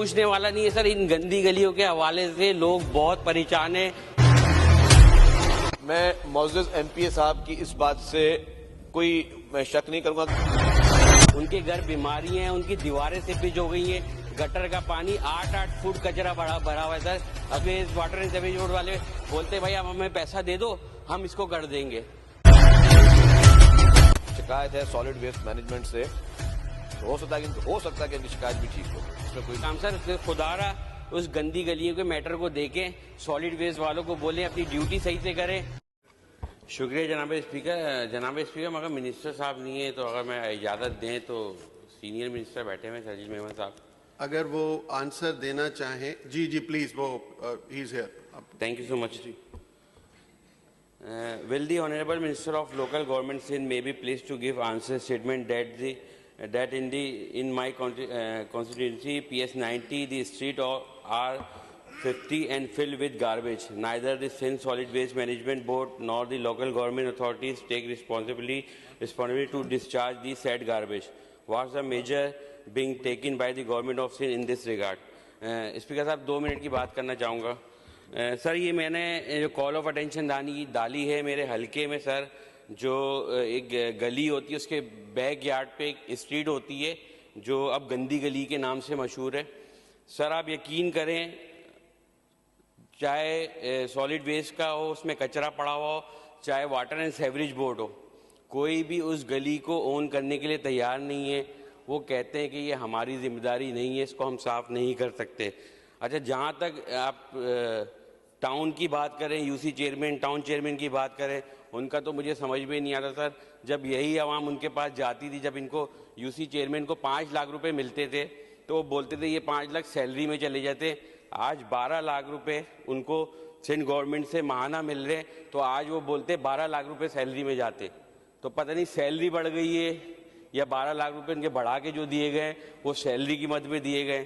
पूछने वाला नहीं है सर। इन गंदी गलियों के हवाले से लोग बहुत परेशान हैं। मैं मौजूद एमपीए साहब की इस बात से मैं शक नहीं करूंगा। उनके घर बीमारी हैं, उनकी दीवारें सिपिज हो गई हैं, गटर का पानी 8-8 फुट कचरा भरा हुआ है सर। अभी इस वाटर एंड सीवेज बोर्ड वाले बोलते भाई आप हमें पैसा दे दो, हम इसको कर देंगे। शिकायत है सॉलिड वेस्ट मैनेजमेंट से, तो हो सकता है कि इनकी शिकायत भी ठीक हो, इसमें कोई काम सर खुदारा उस गंदी गलियों के मैटर को देखें, सॉलिड वेस्ट वालों को बोलें अपनी ड्यूटी सही से करें। शुक्रिया जनाब स्पीकर। मगर मिनिस्टर साहब नहीं है, तो अगर मैं इजाज़त दें तो सीनियर मिनिस्टर बैठे हुए सजीद मेमन साहब, अगर वो आंसर देना चाहें। जी प्लीज, वो he is here. Thank you so much. Will the Honorable Minister of Local Government Sindh may be pleased to give answer statement that in my constituency PS90 the street are 50 and filled with garbage. Neither the Sindh Solid Waste Management Board nor the local government authorities take responsibility to discharge the said garbage. What's the measure being taken by the government of Sindh in this regard? Speaker साहब 2 minute की बात करना चाहूँगा। Sir ये मैंने जो call of attention डाली है मेरे हलके में सर, जो एक गली होती है उसके बैक यार्ड पे एक स्ट्रीट होती है जो अब गंदी गली के नाम से मशहूर है। सर आप यकीन करें, चाहे सॉलिड वेस्ट का हो, उसमें कचरा पड़ा हुआ हो, चाहे वाटर एंड सीवरेज बोर्ड हो, कोई भी उस गली को ओन करने के लिए तैयार नहीं है। वो कहते हैं कि ये हमारी जिम्मेदारी नहीं है, इसको हम साफ़ नहीं कर सकते। अच्छा, जहाँ तक आप टाउन की बात करें, यूसी चेयरमैन, टाउन चेयरमैन की बात करें, उनका तो मुझे समझ में नहीं आता सर। जब यही आवाम उनके पास जाती थी, जब इनको यूसी चेयरमैन को 5 लाख रुपए मिलते थे, तो वो बोलते थे ये 5 लाख सैलरी में चले जाते। आज 12 लाख रुपए उनको सिंध गवर्नमेंट से माहाना मिल रहे, तो आज वो बोलते 12 लाख रुपए सैलरी में जाते। तो पता नहीं सैलरी बढ़ गई है या 12 लाख रुपए इनके बढ़ा के जो दिए गए वो सैलरी की मद में दिए गए।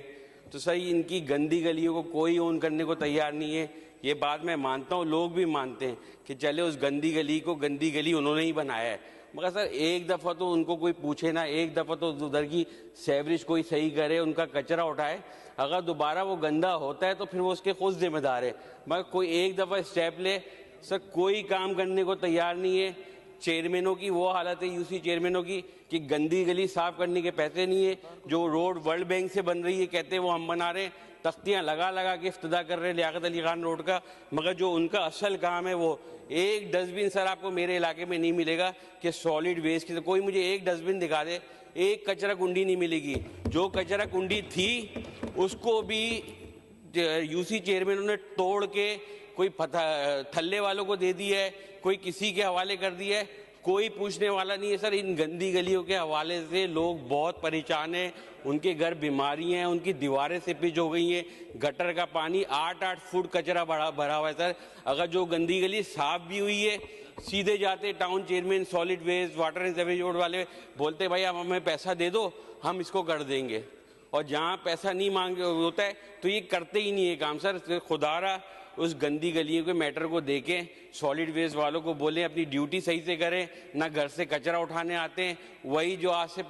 तो सही इनकी गंदी गलियों को कोई ओन करने को तैयार नहीं है। ये बात मैं मानता हूँ, लोग भी मानते हैं कि चले उस गंदी गली को गंदी गली उन्होंने ही बनाया है, मगर सर एक दफ़ा तो उनको कोई पूछे ना, एक दफ़ा तो उधर की सीवरेज कोई सही करे, उनका कचरा उठाए। अगर दोबारा वो गंदा होता है तो फिर वो उसके खुद जिम्मेदार है, मगर कोई एक दफ़ा स्टेप ले। सर कोई काम करने को तैयार नहीं है। चेयरमैनों की वो हालत है, यूसी चेयरमैनों की, कि गंदी गली साफ करने के पैसे नहीं है। जो रोड वर्ल्ड बैंक से बन रही है, कहते हैं वो हम बना रहे हैं, तख्तियां लगा के इफ्तिदा कर रहे हैं लियाकत अली खान रोड का, मगर जो उनका असल काम है वो एक डस्टबिन सर आपको मेरे इलाके में नहीं मिलेगा कि सॉलिड वेस्ट की। तो कोई मुझे एक डस्टबिन दिखा दे, एक कचरा कुंडी नहीं मिलेगी। जो कचरा कुंडी थी उसको भी यूसी चेयरमैनों ने तोड़ के कोई थल्ले वालों को दे दी है, कोई किसी के हवाले कर दिया है, कोई पूछने वाला नहीं है सर। इन गंदी गलियों के हवाले से लोग बहुत परेशान हैं। उनके घर बीमारी हैं, उनकी दीवारें सिपिज हो गई हैं, गटर का पानी 8-8 फुट कचरा भरा हुआ है सर। अगर जो गंदी गली साफ भी हुई है, सीधे जाते town chairman, solid waste, water and sewage board वाले बोलते भाई आप हमें पैसा दे दो, हम इसको कर देंगे। और जहाँ पैसा नहीं मांग होता है तो ये करते ही नहीं है काम सर। खुदारा उस गंदी गलियों के मैटर को देखें, सॉलिड वेस्ट वालों को बोलें अपनी ड्यूटी सही से करें, ना घर से कचरा उठाने आते हैं। वही जो आज से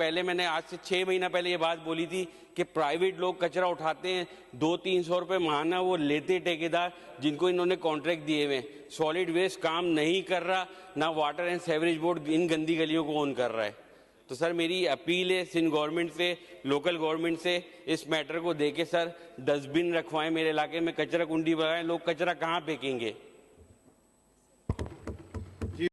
6 महीना पहले ये बात बोली थी कि प्राइवेट लोग कचरा उठाते हैं, 200-300 रुपये माहाना वो लेते ठेकेदार जिनको इन्होंने कॉन्ट्रैक्ट दिए हुए। सॉलिड वेस्ट काम नहीं कर रहा, ना वाटर एंड सीवरेज बोर्ड इन गंदी गलियों को ओन कर रहा है। तो सर मेरी अपील है सिंध गवर्नमेंट से, लोकल गवर्नमेंट से, इस मैटर को देके सर डस्टबिन रखवाएं मेरे इलाके में, कचरा कुंडी बनाएं। लोग कचरा कहाँ फेंकेंगे?